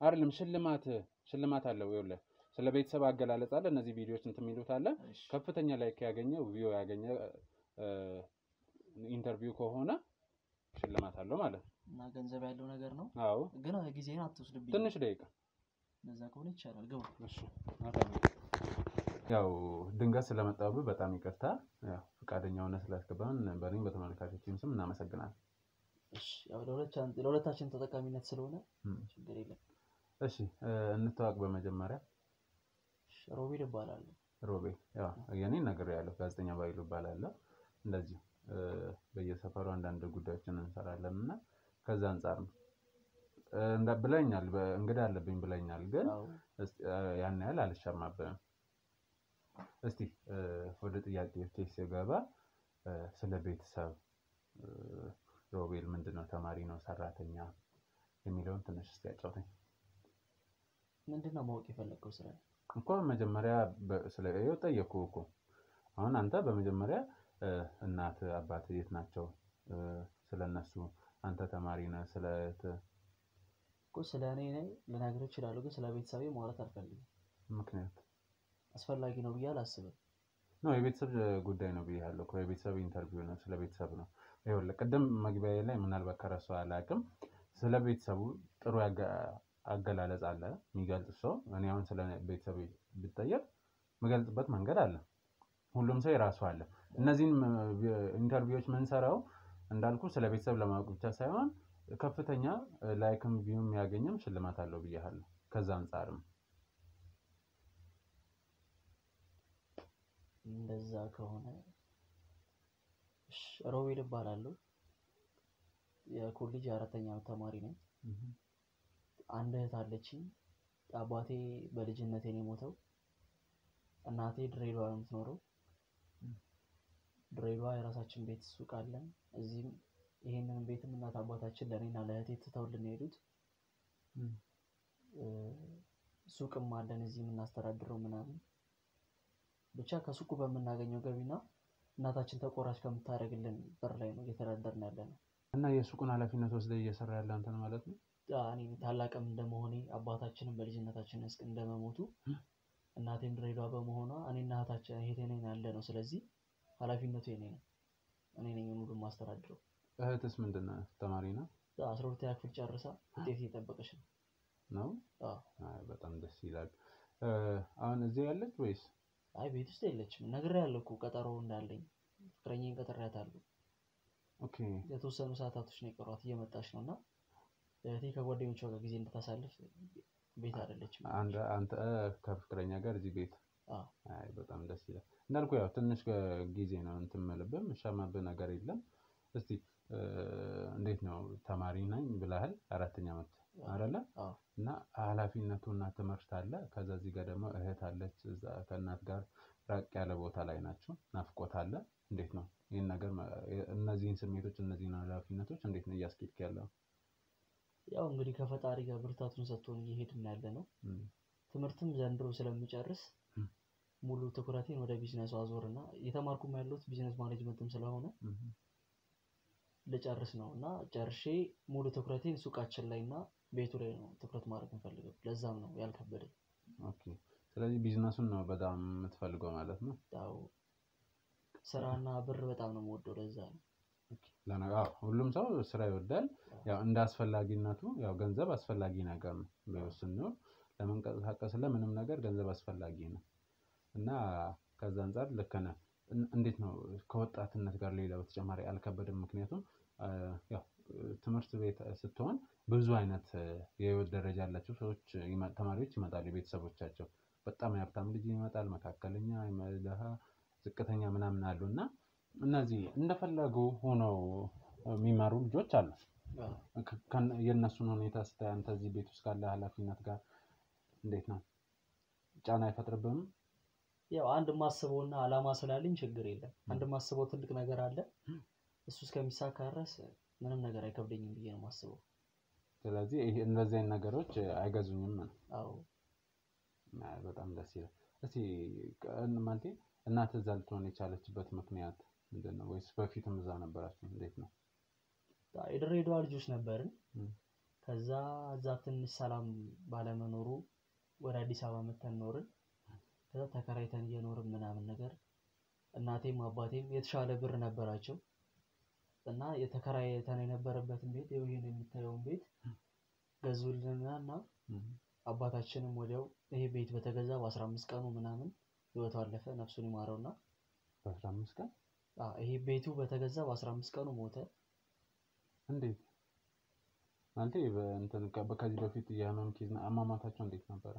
አይደለም ሽልማት አለው። ይኸውልህ ስለ ቤተሰብ አገላለጽ አለ። እነዚህ ቪዲዮዎች እንትን የሚሉት አለ። ከፍተኛ ላይክ ያገኘ ቪው ያገኘ ኢንተርቪው ከሆነ ሽልማት አለው ማለት ነው። እና ገንዘብ ያለው ነገር ነው። አዎ ግን ጊዜን አትወስድብኝ። ትንሽ ደቂቃ ለዛ ከሆነ ይቻላል። ግባ። እሺ ያው ድንገት ስለመጣብህ በጣም ይቅርታ። ያው ፈቃደኛ ሆነህ ስላስገባን በእኔም በተመልካቾችም ስም እናመሰግናለን። እሺ ያው ለሁለታችን ተጠቃሚነት ስለሆነ ችግር የለም። እሺ እንተዋወቅ በመጀመሪያ። ሮቤል እባላለሁ። ሮቤል ያው የኔን ነገር ያለው ጋዜጠኛ ባይሉ እባላለሁ። እንደዚህ በየሰፈሩ አንዳንድ ጉዳዮችን እንሰራለንና ከዛ አንፃር ነው እንደብለኛል በእንግዳ አለብኝ ብለኛል። ግን ያን ያህል አልሻማብህም። እስቲ ወደ ጥያቄዎች ሲገባ ስለ ቤተሰብ ሮቤል ምንድነው ተማሪ ነው ሰራተኛ የሚለውን ትንሽ እስቲ ያጫውተኝ። ምንድነው ማወቅ የፈለከው ስለ እኮ መጀመሪያ ስለ ጠየቅኩህ እኮ። አሁን አንተ በመጀመሪያ እናት አባት የት ናቸው? ስለነሱ አንተ ተማሪ ነህ ስለ እኮ ስለ እኔ ነኝ ልነግርህ እችላለሁ። ግን ስለ ቤተሰቤ ማውራት አልፈልግም። ምክንያት አስፈላጊ ነው ብዬ አላስብም። ነው የቤተሰብ ጉዳይ ነው ብያለሁ እኮ የቤተሰብ ኢንተርቪው ነው ስለ ቤተሰብ ነው። ይኸውልህ ቅድም መግቢያዬ ላይ ምናልባት ከረሳሁ አላውቅም ስለ ቤተሰቡ ጥሩ አገላለጽ አለ የሚገልጽ ሰው። እኔ አሁን ስለ ቤተሰብ ብጠየቅ የምገልጽበት መንገድ አለ። ሁሉም ሰው የራሱ አለ። እነዚህን ኢንተርቪዎች የምንሰራው እንዳልኩ ስለ ቤተሰብ ለማወቅ ብቻ ሳይሆን ከፍተኛ ላይክም ቪውም ያገኘም ሽልማት አለው ብያለሁ። ከዛ አንፃርም እንደዛ ከሆነ ሮቤል እባላለሁ። የኮሌጅ 4ኛ ዓመት ተማሪ ነኝ። አንድ እህት አለችኝ። አባቴ በልጅነቴ ነው የሞተው። እናቴ ድሬዳዋ ነው የምትኖረው። ድሬዳዋ የራሳችን ቤት ሱቅ አለን። እዚህም ይሄንን ቤትም እናት አባታችን ለኔና ለእህቴ ትተውልን ሄዱት። ሱቅም አለን እዚህ የምናስተዳድረው ምናምን ብቻ ከሱቁ በምናገኘው ገቢና እናታችን ተቆራጭ ከምታደርግልን ብር ላይ ነው እየተዳደርን ያለነው። እና የሱቁን ኃላፊነት ወስደህ እየሰራ ያለ አንተ ነው ማለት ነው? እኔ ታላቅም እንደመሆኔ አባታችንም በልጅነታችን እንደመሞቱ እናቴም ድሬዳዋ በመሆኗ እኔና እህቴ ነን ያለነው። ስለዚህ ኃላፊነቱ የኔ ነው። እኔ ነኝ ሙሉ ማስተዳድረው። እህትስ ምንድነው ተማሪ ነው? 12ኛ ክፍል ጨርሳ ውጤት እየጠበቀች ነው። ነው? አይ በጣም ደስ ይላል። አሁን እዚህ ያለች ወይስ? አይ ቤት ውስጥ የለችም። ነግሬያለሁ እኮ ቀጠሮ እንዳለኝ ፍቅረኛዬን ቀጥሬያታለሁ። ኦኬ የተወሰኑ ሰዓታቶች ነው የቀሯት እየመጣች ነውና እህቴ ከጓደኞቿ ጋር ጊዜ እንድታሳልፍ ቤት አይደለችም። አንተ ከፍቅረኛ ጋር እዚህ ቤት? አይ በጣም ደስ ይላል። እንዳልኩ ያው ትንሽ ጊዜ ነው እንትን የምልብህ የምሻማብህ ነገር የለም። እስቲ እንዴት ነው ተማሪ ነኝ ብለሃል 4ኛ ዓመት አይደለ? እና ኃላፊነቱና ትምህርት አለ። ከዛ እዚህ ጋር ደግሞ እህት አለች እዛ ከእናት ጋር ራቅ ያለ ቦታ ላይ ናቸው። ናፍቆት አለ። እንዴት ነው ይሄን ነገር እነዚህን ስሜቶች እነዚህን ኃላፊነቶች እንዴት ነው እያስኬድክ ያለው? ያው እንግዲህ ከፈጣሪ ጋር ብርታቱን ሰጥቶን እየሄድን ያለነው። ትምህርትም ዘንድሮ ስለምጨርስ ሙሉ ትኩረቴን ወደ ቢዝነሱ አዞርና የተማርኩም ያለሁት ቢዝነስ ማኔጅመንትም ስለሆነ ልጨርስ ነውና ጨርሼ ሙሉ ትኩረቴን ሱቃችን ላይና ቤቱ ላይ ነው ትኩረት ማድረግ እንፈልገው። ለዛም ነው ያልከበደኝ። ኦኬ ስለዚህ ቢዝነሱን ነው በጣም የምትፈልገው ማለት ነው? ያው ስራና ብር በጣም ነው የምወደው። ለዛ ነው። ሁሉም ሰው ስራ ይወዳል። ያው እንደ አስፈላጊነቱ ያው ገንዘብ አስፈላጊ ነገር ነው። በወስነው ለመንቀሳቀስ ለምንም ነገር ገንዘብ አስፈላጊ ነው እና ከዛ አንፃር ልክ ነህ። እንዴት ነው ከወጣትነት ጋር ሌላ በተጨማሪ አልከበደም? ምክንያቱም ያው ትምህርት ቤት ስትሆን ብዙ አይነት የህይወት ደረጃ ያላቸው ሰዎች ተማሪዎች ይመጣሉ። ቤተሰቦቻቸው በጣም የሀብታም ልጅ ይመጣል፣ መካከለኛ፣ ደሃ፣ ዝቅተኛ ምናምን አሉና እነዚህ እንደፈለጉ ሆነው የሚማሩ ልጆች አሉ። የእነሱን ሁኔታ ስታይ አንተ እዚህ ቤት ውስጥ ካለ ኃላፊነት ጋር እንዴት ነው? ጫና አይፈጥርብህም? ያው አንድ ማስበውና አላማ ስላለኝ ችግር የለም። አንድ ማስበው ትልቅ ነገር አለ። እሱ እስከሚሳካ ድረስ ምንም ነገር አይከብደኝም ብዬ ነው ማስበው። ስለዚህ ይሄ እንደዚህ አይነት ነገሮች አይገዙኝም ነው። አዎ በጣም ደስ ይላል። እስቲ ማለቴ እናት እዛ ልትሆን የቻለችበት ምክንያት ምንድነው? ወይስ በፊትም እዛ ነበራችሁ? እንዴት ነው? የድሬዳዋ ልጆች ነበርን። ከዛ እዛ ትንሽ ሰላም ባለመኖሩ ወደ አዲስ አበባ መተን ኖርን። ከዛ ተከራይተን እየኖርን ምናምን ነገር እናቴም አባቴም የተሻለ ብር ነበራቸው እና የተከራይተን የነበረበትን ቤት ይሄን የምታየውን ቤት ገዙልንና አባታችንም ወዲያው ይሄ ቤት በተገዛ በ15 ቀኑ ምናምን ህይወቱ አለፈ። ነፍሱን ይማረውና በ15 ቀን ይሄ ቤቱ በተገዛ በ15 ቀኑ ሞተ። እንዴት ማለቴ በእንትን ከዚህ በፊት የህመም ኬዝ አሟሟታቸው እንዴት ነበረ?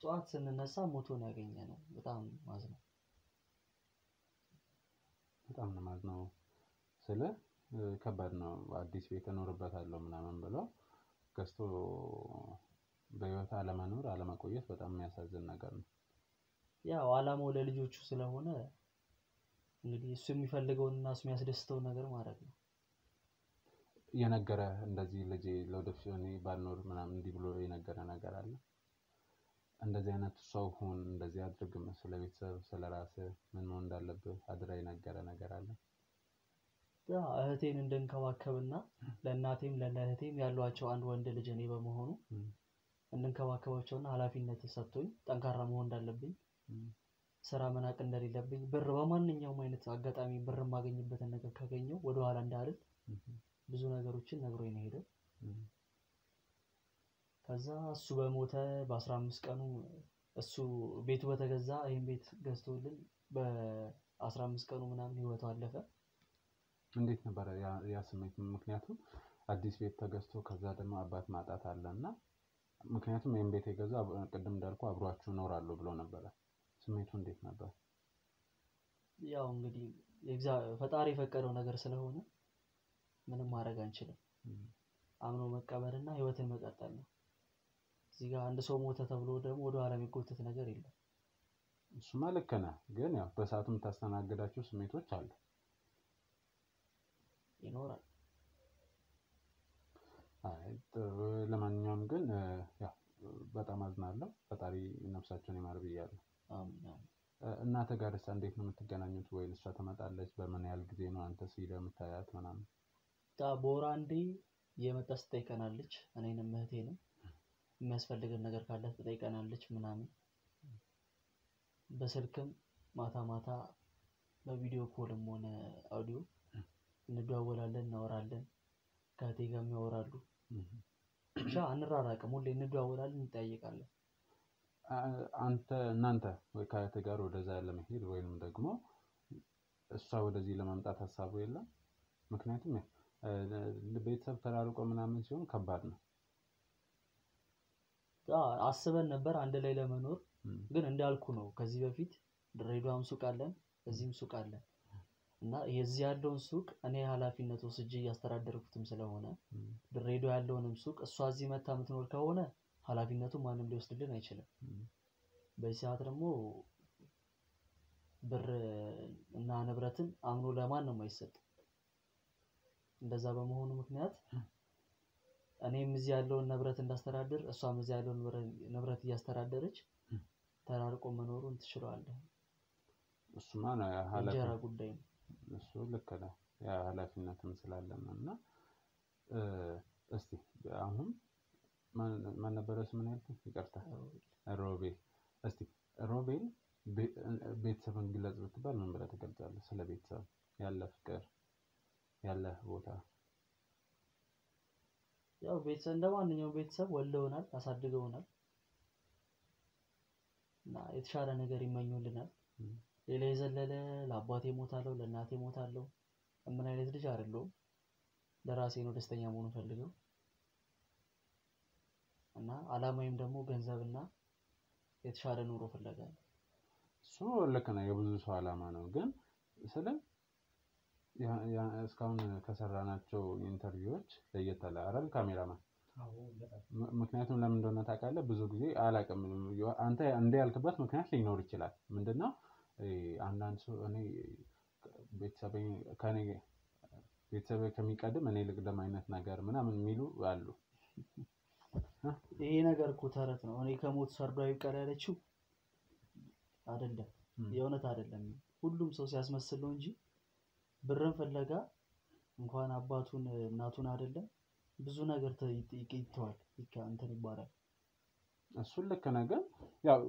ጠዋት ስንነሳ ሞቶ ነው ያገኘነው። በጣም ማዝነው። በጣም ነው ማዝነው። ስለ ከባድ ነው። አዲስ ቤት እኖርበታለሁ ምናምን ብሎ ገዝቶ በህይወት አለመኖር አለመቆየት በጣም የሚያሳዝን ነገር ነው። ያው አላማው ለልጆቹ ስለሆነ እንግዲህ እሱ የሚፈልገውና እሱ የሚያስደስተው ነገር ማድረግ ነው። የነገረ እንደዚህ ልጅ ለወደፊት እኔ ባልኖር ምናምን እንዲህ ብሎ የነገረ ነገር አለ? እንደዚህ አይነት ሰው ሁን፣ እንደዚህ አድርግ፣ ስለቤተሰብ ስለራስህ ምን መሆን እንዳለብህ አድራ የነገረ ነገር አለ? እህቴን እንድንከባከብና ለእናቴም ለእህቴም ያሏቸው አንድ ወንድ ልጅ እኔ በመሆኑ እንድንከባከባቸውና ኃላፊነት ሰጥቶኝ ጠንካራ መሆን እንዳለብኝ ስራ መናቅ እንደሌለብኝ ብር በማንኛውም አይነት አጋጣሚ ብር ማገኝበትን ነገር ካገኘው ወደ ኋላ እንዳልል ብዙ ነገሮችን ነግሮኝ ነው ሄደው። ከዛ እሱ በሞተ በ15 ቀኑ እሱ ቤቱ በተገዛ ይሄን ቤት ገዝቶልን በ15 ቀኑ ምናምን ህይወቱ አለፈ። እንዴት ነበር ያ ስሜት? ምክንያቱም አዲስ ቤት ተገዝቶ ከዛ ደግሞ አባት ማጣት አለና ምክንያቱም ይሄን ቤት የገዛው ቅድም እንዳልኩ አብሯችሁ እኖራለሁ ብሎ ነበር። ስሜቱ እንዴት ነበር? ያው እንግዲህ ፈጣሪ የፈቀደው ነገር ስለሆነ ምንም ማድረግ አንችልም። አምኖ መቀበልና ህይወትን መቀጠል ነው። እዚህ ጋር አንድ ሰው ሞተ ተብሎ ደግሞ ወደ ኋላ የሚጎተት ነገር የለም። እሱማ ልክ ነህ፣ ግን ያው በሰዓቱም ታስተናግዳቸው ስሜቶች አሉ ይኖራል። ለማንኛውም ግን ያው በጣም አዝናለሁ። ፈጣሪ ነፍሳቸውን ይማር ብያለሁ። አሜን። እናትህ ጋርስ እንዴት ነው የምትገናኙት? ወይ እሷ ትመጣለች? በምን ያህል ጊዜ ነው አንተስ ሄደህ የምታያት ምናምን? በወር አንዴ የመጣች ትጠይቀናለች። እኔንም እህቴንም የሚያስፈልገን ነገር ካለ ትጠይቀናለች ምናምን። በስልክም ማታ ማታ በቪዲዮ ኮልም ሆነ አውዲዮ እንደዋወላለን፣ እናወራለን። ከእህቴ ጋርም ያወራሉ። ብቻ አንራራቅም፣ ሁሌ እንደዋወላለን፣ እንጠያየቃለን። እናንተ ወይ ከእህትህ ጋር ወደዛ ለመሄድ ወይንም ደግሞ እሷ ወደዚህ ለመምጣት ሀሳቡ የለም? ምክንያቱም ቤተሰብ ተራርቆ ምናምን ሲሆን ከባድ ነው። አስበን ነበር አንድ ላይ ለመኖር፣ ግን እንዳልኩ ነው ከዚህ በፊት ድሬዳዋም ሱቅ አለን፣ እዚህም ሱቅ አለን እና የዚህ ያለውን ሱቅ እኔ ኃላፊነት ወስጄ እያስተዳደርኩትም ስለሆነ ድሬዳዋ ያለውንም ሱቅ እሷ እዚህ መታ የምትኖር ከሆነ ኃላፊነቱ ማንም ሊወስድልን አይችልም። በዚህ ሰዓት ደግሞ ብር እና ንብረትን አምኖ ለማንም አይሰጥም። እንደዛ በመሆኑ ምክንያት እኔም እዚህ ያለውን ንብረት እንዳስተዳደር እሷም እዚህ ያለውን ንብረት እያስተዳደረች ተራርቆ መኖሩን ትችላለህ። እሱማ ነው እንጀራ ጉዳይ ነው። እሱ ልክ ነው፣ ያ ኃላፊነትም ስላለን እና እስቲ አሁን ማን ነበረ ስምን ያልኩት? ይቅርታ ሮቤል። እስቲ ሮቤል ቤተሰብን ግለጽ ብትባል ምን ብለህ ትገልጻለህ? ስለ ቤተሰብ ያለ ፍቅር ያለ ቦታ። ያው ቤተሰብ እንደማንኛውም ቤተሰብ ወልደውናል፣ አሳድገውናል እና የተሻለ ነገር ይመኙልናል። ሌላ የዘለለ ለአባቴ ሞታለሁ ለእናቴ ሞታለሁ ምን አይነት ልጅ አይደለሁም። ለራሴ ነው ደስተኛ መሆን ፈልገው እና አላማዬም ደግሞ ገንዘብና የተሻለ ኑሮ ፍለጋ ነው። እሱ ልክ ነው፣ የብዙ ሰው አላማ ነው። ግን ስለ እስካሁን ከሰራናቸው ኢንተርቪዎች ለየት አለ አይደል? ካሜራማን ምክንያቱም ለምን እንደሆነ ታውቃለህ? ብዙ ጊዜ አላውቅም። አንተ እንደ ያልክበት ምክንያት ሊኖር ይችላል። ምንድነው አንዳንድ ሰው እኔ ቤተሰቤ ከሚቀድም እኔ ልቅደም አይነት ነገር ምናምን የሚሉ አሉ። ይሄ ነገር እኮ ተረት ነው። እኔ ከሞት ሰርዶ አይቀር ያለችው አይደለም፣ የእውነት አይደለም። ሁሉም ሰው ሲያስመስል ነው እንጂ ብርን ፍለጋ እንኳን አባቱን እናቱን አይደለም ብዙ ነገር ይተዋል እንትን ይባላል። እሱን ልክ ነገር ያው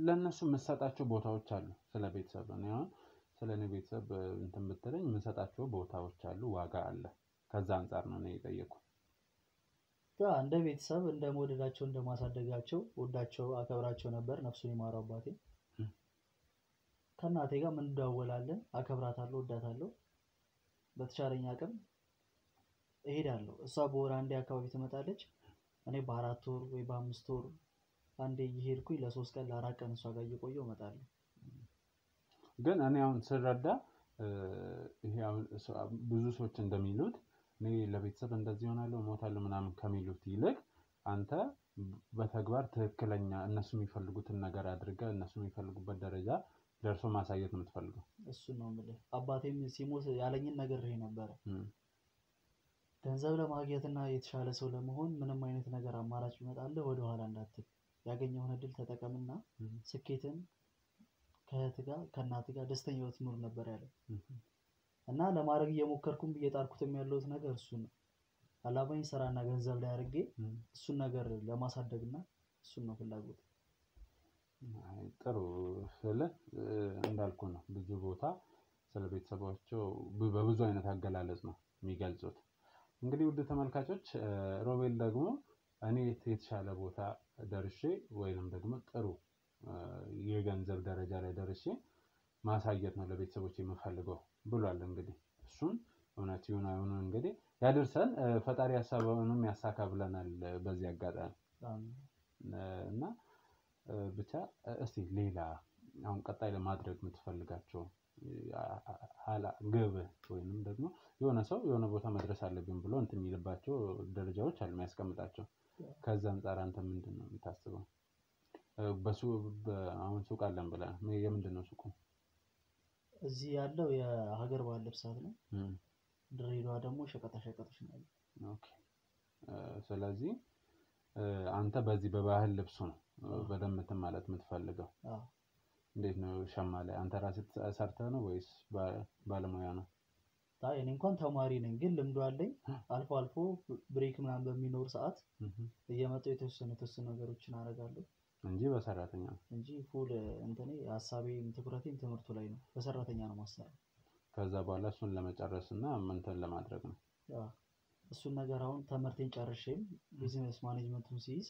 ለነሱ የምሰጣቸው ቦታዎች አሉ። ስለ ቤተሰብ ነው ያው ስለኔ ቤተሰብ እንትን ብትለኝ የምሰጣቸው ቦታዎች አሉ፣ ዋጋ አለ። ከዛ አንፃር ነው የጠየቁት። እንደ ቤተሰብ እንደ መወደዳቸው እንደ ማሳደጋቸው ወዳቸው አከብራቸው ነበር። ነፍሱን ይማረው አባቴ። ከእናቴ ጋር ምን እንደዋወላለን፣ አከብራታለሁ፣ ወዳታለሁ። በተቻለኝ አቅም እሄዳለሁ። እሷ በወር አንዴ አካባቢ ትመጣለች። እኔ በ4 ወር ወይ በ5 ወር አንዴ እየሄድኩኝ ለ3 ቀን ለ4 ቀን እሷ ጋር እየቆየሁ እመጣለሁ። ግን እኔ አሁን ስረዳ ይሄ ብዙ ሰዎች እንደሚሉት እኔ ለቤተሰብ እንደዚህ ሆናለሁ ሞታለሁ ምናምን ከሚሉት ይልቅ አንተ በተግባር ትክክለኛ እነሱ የሚፈልጉትን ነገር አድርገህ እነሱ የሚፈልጉበት ደረጃ ደርሶ ማሳየት ነው የምትፈልገው። እሱ ነው የምልህ። አባቴም ሲሞት ያለኝን ነገር ይሄ ነበር። ገንዘብ ለማግኘትና የተሻለ ሰው ለመሆን ምንም አይነት ነገር አማራጭ ይመጣልህ ወደ ኋላ እንዳትል፣ ያገኘውን እድል ተጠቀምና ስኬትን ከእህት ጋር ከእናት ጋር ደስተኛ ህይወት ኑር ነበር ያለው። እና ለማድረግ እየሞከርኩም እየጣርኩትም ያለሁት ነገር እሱ ነው። አላማዬን ስራና ገንዘብ ላይ አድርጌ እሱን ነገር ለማሳደግና እሱን ነው ፍላጎት። ጥሩ ስለ እንዳልኩ ነው ብዙ ቦታ ስለ ቤተሰባቸው በብዙ አይነት አገላለጽ ነው የሚገልጹት። እንግዲህ ውድ ተመልካቾች ሮቤል ደግሞ እኔ የተሻለ ቦታ ደርሼ ወይንም ደግሞ ጥሩ የገንዘብ ደረጃ ላይ ደርሼ ማሳየት ነው ለቤተሰቦቼ የምፈልገው ብሏል። እንግዲህ እሱን እውነት ይሁን አይሁን እንግዲህ ያደርሰን ፈጣሪ ያሳበውንም ያሳካ ብለናል በዚህ አጋጣሚ። እና ብቻ እስቲ ሌላ አሁን ቀጣይ ለማድረግ የምትፈልጋቸው ግብ ወይንም ደግሞ የሆነ ሰው የሆነ ቦታ መድረስ አለብኝ ብሎ እንትን የሚልባቸው ደረጃዎች አሉ የሚያስቀምጣቸው። ከዛ አንፃር አንተ ምንድነው የምታስበው? አሁን ሱቅ አለን ብለህ የምንድነው ሱቁ? እዚህ ያለው የሀገር ባህል ልብሳት ነው። ድሬዳዋ ደግሞ ሸቀጣ ሸቀጦች ነው። ኦኬ። ስለዚህ አንተ በዚህ በባህል ልብሱ ነው በደንብ እንትን ማለት የምትፈልገው? እንዴት ነው ሸማ ላይ አንተ ራስህ ሰርተህ ነው ወይስ ባለሙያ ነው? እኔ እንኳን ተማሪ ነኝ ግን ልምዱ አለኝ። አልፎ አልፎ ብሬክ ምናምን በሚኖር ሰዓት እየመጣሁ የተወሰኑ ነገሮችን አደርጋለሁ እንጂ በሰራተኛ እንጂ ፉል እንትኔ ሐሳቤም ትኩረቴም ትምህርቱ ላይ ነው። በሰራተኛ ነው ማሰራው። ከዛ በኋላ እሱን ለመጨረስና እንትን ለማድረግ ነው። እሱን ነገር አሁን ተመርቴን ጨርሼም ቢዝነስ ማኔጅመንቱን ሲይዝ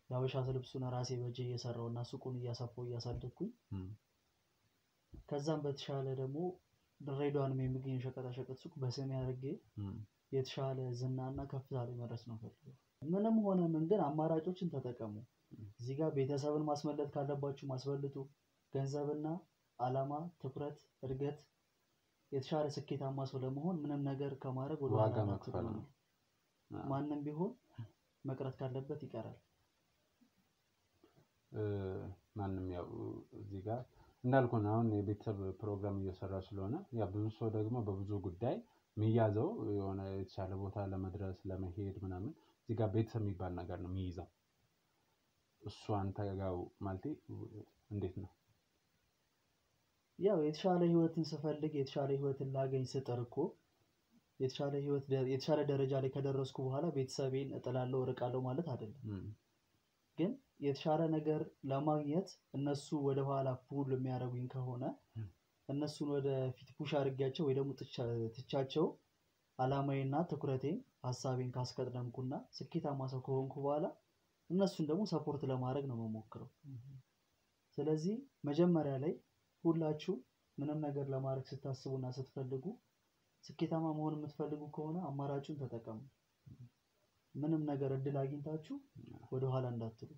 ያበሻ ልብሱን ራሴ በእጄ እየሰራውና ሱቁን እያሰፋው እያሳደግኩኝ ከዛም በተሻለ ደግሞ ድሬዳዋንም የሚገኝ ሸቀጣ ሸቀጥ ሱቅ በስሜ አድርጌ የተሻለ ዝናና ከፍታ ላይ መድረስ ነው ፈልገው። ምንም ሆነ ምን ግን አማራጮችን ተጠቀሙ። እዚህ ጋር ቤተሰብን ማስመለጥ ካለባችሁ ማስበልጡ። ገንዘብና አላማ፣ ትኩረት፣ እድገት የተሻለ ስኬታማ ሰው ለመሆን ምንም ነገር ከማድረግ ወደ ዋጋ መክፈል ነው። ማንንም ቢሆን መቅረት ካለበት ይቀራል። ማንንም ያው እዚህ ጋር እንዳልኩ ነው አሁን የቤተሰብ ፕሮግራም እየሰራ ስለሆነ ያ ብዙ ሰው ደግሞ በብዙ ጉዳይ የሚያዘው የሆነ የተሻለ ቦታ ለመድረስ ለመሄድ ምናምን እዚህ ጋር ቤተሰብ የሚባል ነገር ነው የሚይዘው። እሱ አንተ ጋር ማለት እንዴት ነው? ያው የተሻለ ህይወትን ስፈልግ የተሻለ ህይወትን ላገኝ ስጥር እኮ የተሻለ ደረጃ ላይ ከደረስኩ በኋላ ቤተሰቤን እጥላለሁ እርቃለሁ ማለት አይደለም። ግን የተሻለ ነገር ለማግኘት እነሱ ወደ ኋላ ፑል የሚያደርጉኝ ከሆነ እነሱን ወደ ፊት ፑሽ አድርጌያቸው ወይ ደግሞ ትቻቸው አላማዬና ትኩረቴን ሐሳቤን ካስቀደምኩና ስኬታማ ሰው ከሆንኩ በኋላ እነሱን ደግሞ ሰፖርት ለማድረግ ነው የምሞክረው። ስለዚህ መጀመሪያ ላይ ሁላችሁ ምንም ነገር ለማድረግ ስታስቡና ስትፈልጉ ስኬታማ መሆን የምትፈልጉ ከሆነ አማራጩን ተጠቀሙ። ምንም ነገር እድል አግኝታችሁ ወደ ኋላ እንዳትሉ።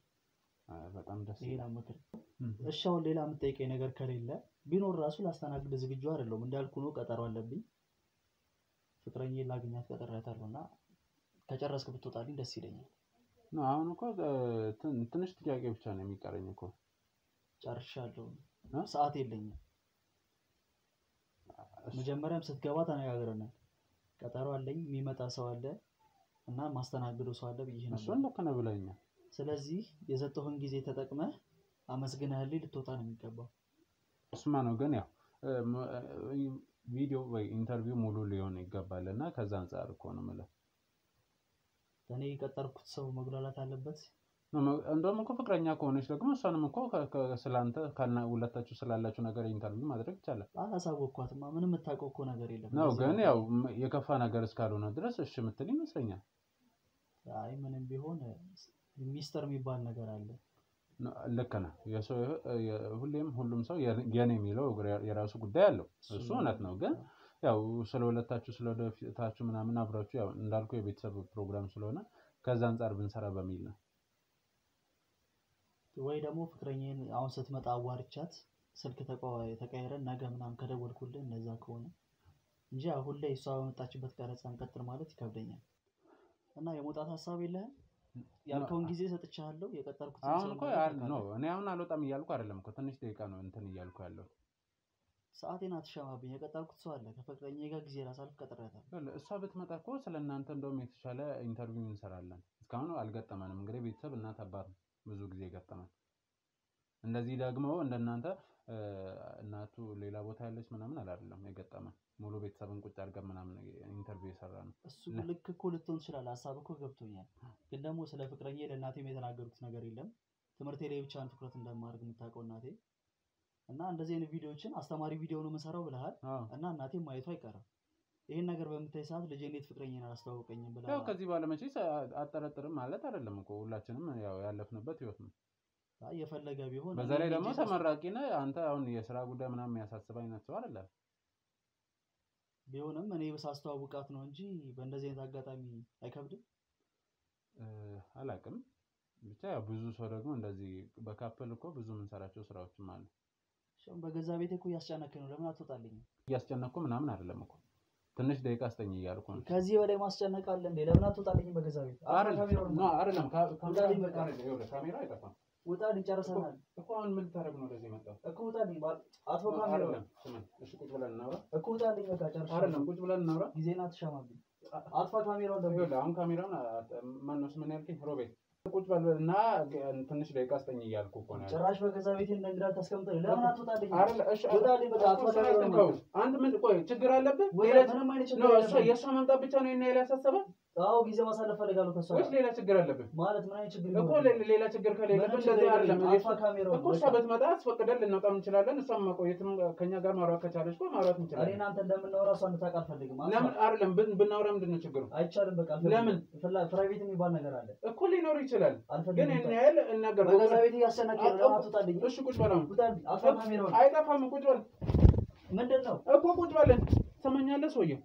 በጣም ደስ ይላል ምክር። እሺ አሁን ሌላ የምትጠይቀኝ ነገር ከሌለ ቢኖር ራሱ ላስተናግድ ዝግጁ አይደለሁም። እንዳልኩ ነው ቀጠሮ አለብኝ። ፍቅረኛዬን ላገኛት ቀጠሯታለሁና ከጨረስክ ብትወጣልኝ ደስ ይለኛል። ነው አሁን እኮ ትንሽ ጥያቄ ብቻ ነው የሚቀረኝ እኮ ጨርሻለሁ። ሰዓት የለኝም። መጀመሪያም ስትገባ ተነጋግረናል። ቀጠሮ አለኝ የሚመጣ ሰው አለ እና ማስተናግዶ ሰው አለ ብዬ ነበር። እሱን ልክ ነው ብለኛል። ስለዚህ የሰጠሁን ጊዜ ተጠቅመህ አመስግነህልኝ ልትወጣ ነው የሚገባው። እሱማ ነው ግን ያው ቪዲዮ ወይ ኢንተርቪው ሙሉ ሊሆን ይገባልና ከዛ አንፃር እኮ ነው ማለት እኔ የቀጠርኩት ሰው መጉላላት አለበት። እንደውም እኮ ፍቅረኛ ከሆነች ደግሞ እሷንም እኮ ስላንተ ካልና ሁለታችሁ ስላላችሁ ነገር ኢንተርቪው ማድረግ ይቻላል። አላሳወቅኳትማ ምንም የምታውቀው እኮ ነገር የለም ነው ግን ያው የከፋ ነገር እስካልሆነ ድረስ እሺ የምትል ይመስለኛል። አይ ምንም ቢሆን ሚስጥር የሚባል ነገር አለ። ልክ ነህ። የሰው ሁሌም ሁሉም ሰው የኔ የሚለው የራሱ ጉዳይ አለው። እሱ እውነት ነው ግን ያው ስለሁለታችሁ ስለወደፊታችሁ ምናምን አብራችሁ ያው እንዳልኩ የቤተሰብ ፕሮግራም ስለሆነ ከዛ አንፃር ብንሰራ በሚል ነው። ወይ ደግሞ ፍቅረኛዬን አሁን ስትመጣ አዋርቻት ስልክ ተቀያይረን ነገ ምናምን ከደወልኩልህ እንደዛ ከሆነ እንጂ አሁን ላይ እሷ በመጣችበት ቀረጻ እንቀጥል ማለት ይከብደኛል። እና የመውጣት ሐሳብ የለህም? ያልከውን ጊዜ ሰጥቻለሁ የቀጠርኩት አሁን እኮ ነው እኔ አሁን አልወጣም እያልኩ አይደለም እኮ ትንሽ ደቂቃ ነው እንትን እያልኩ ያለው። ሰዓቴን አትሻማብኝ። የቀጠርኩት ሰው አለ ከፍቅረኛዬ ጋር ጊዜ ላሳልፍ ቀጥሬያታለሁ። እሷ ብትመጣ እኮ ስለእናንተ እንደውም የተሻለ ኢንተርቪው እንሰራለን። እስካሁን አልገጠመንም። እንግዲህ ቤተሰብ እናት አባት ብዙ ጊዜ ገጠመን። እንደዚህ ደግሞ እንደናንተ እናቱ ሌላ ቦታ ያለች ምናምን አይደለም የገጠመን። ሙሉ ቤተሰብን ቁጭ አድርገን ምናምን ኢንተርቪው የሰራነው። እሱ ልክ እኮ ልትሆን ይችላል። ሐሳብ እኮ ገብቶኛል። ግን ደግሞ ስለ ፍቅረኛዬ ለእናቴም የተናገርኩት ነገር የለም። ትምህርቴ ላይ ብቻ ትኩረት እንደማድረግ የምታውቀው እናቴ እና እንደዚህ አይነት ቪዲዮዎችን አስተማሪ ቪዲዮ ነው የምሰራው ብለሃል እና እናቴም ማየቱ አይቀርም። ይሄን ነገር በምታይ ሰዓት ልጄ እንዴት ፍቅረኛዬን አላስተዋወቀኝም ብለሃል። ያው ከዚህ በኋላ መቼስ አጠረጥርም ማለት አይደለም እኮ ሁላችንም ያው ያለፍንበት ህይወት ነው። የፈለገ ቢሆን በዛ ላይ ደግሞ ተመራቂ ነህ አንተ። አሁን የሥራ ጉዳይ ምናምን የሚያሳስብ አይነት ሰው አይደለም። ቢሆንም እኔ በሳስተዋውቃት ነው እንጂ በእንደዚህ አይነት አጋጣሚ አይከብድም። አላቅም ብቻ ያው ብዙ ሰው ደግሞ እንደዚህ በካፕል እኮ ብዙ የምንሰራቸው ስራዎችም አሉ። ሸም በገዛ ቤቴ እኮ እያስጨነቀኝ ነው። ለምን አትወጣልኝ? እያስጨነቅኩ ምናምን አይደለም እኮ ትንሽ ደቂቃ አስጠኝ እያልኩ ነው። ከዚህ በላይ ማስጨነቅ አለ እንዴ? ለምን አትወጣልኝ? በገዛ ቤት አይደለም ካሜራ አይጠፋም። ውጣልኝ፣ ጨርሰናል እኮ አሁን ምን ልታደርግ ነው ወደዚህ መጣው እኮ? ውጣልኝ አጥፎ ካሜራው እሺ ቁጭ ብለን እናውራ እኮ። ውጣልኝ በቃ ጨርሰናል። አይደለም ቁጭ ብለን እናውራ። ጊዜና አትሻማብኝ። አጥፋ ካሜራውን ደግሞ ይኸውልህ አሁን ካሜራውን ማነው ምን ያልከኝ? ሮቤት ቁጭ በልና ትንሽ ደቂቃ አስጠኝ እያልኩ እኮ ነው። ጭራሽ በገዛ ቤቴ እንደንግዳ ታስቀምጠኝ። ለምን አትወጣልኝ? አይደል እሺ ውጣልኝ በቃ አጥፋ ካሜራውን። አንድ ምን ቆይ ችግር አለብህ? ምንም አይነት ችግር የለም። የእሷ መምጣት ብቻ ነው እና ያላሳሰበ? አዎ ጊዜ ማሳለፍ ፈልጋለሁ ከሷ። ወይስ ሌላ ችግር አለብህ? ማለት ምን አይነት ችግር እኮ ሌላ ችግር ከሌለ እንደዚህ አይደለም። አጥፋ ካሜራውን እኮ እሷ ብትመጣ አስፈቅደን ልንወጣ እንችላለን። እሷም መቆየትም ከኛ ጋር ማውራት ከቻለች እኮ ማውራት እንችላለን። እኔ እናንተ እንደምናወራ እሷ እንድታውቅ አልፈልግም። ለምን አይደለም ብናወራ ምንድን ነው ችግሩ? አይቻልም በቃ ለምን? ፕራይቬት የሚባል ነገር አለ እኮ ሊኖር ይችላል። ግን እኔ ያለ እናገር በገዛ ቤት እያስጨነቀኝ ነው። ለምን አትወጣልኝ? እሺ ቁጭ በል አሁን። አጥፋ ካሜራውን። አይጠፋም ቁጭ በል። ምንድን ነው እኮ ቁጭ በል። ትሰማኛለህ ሰውዬው?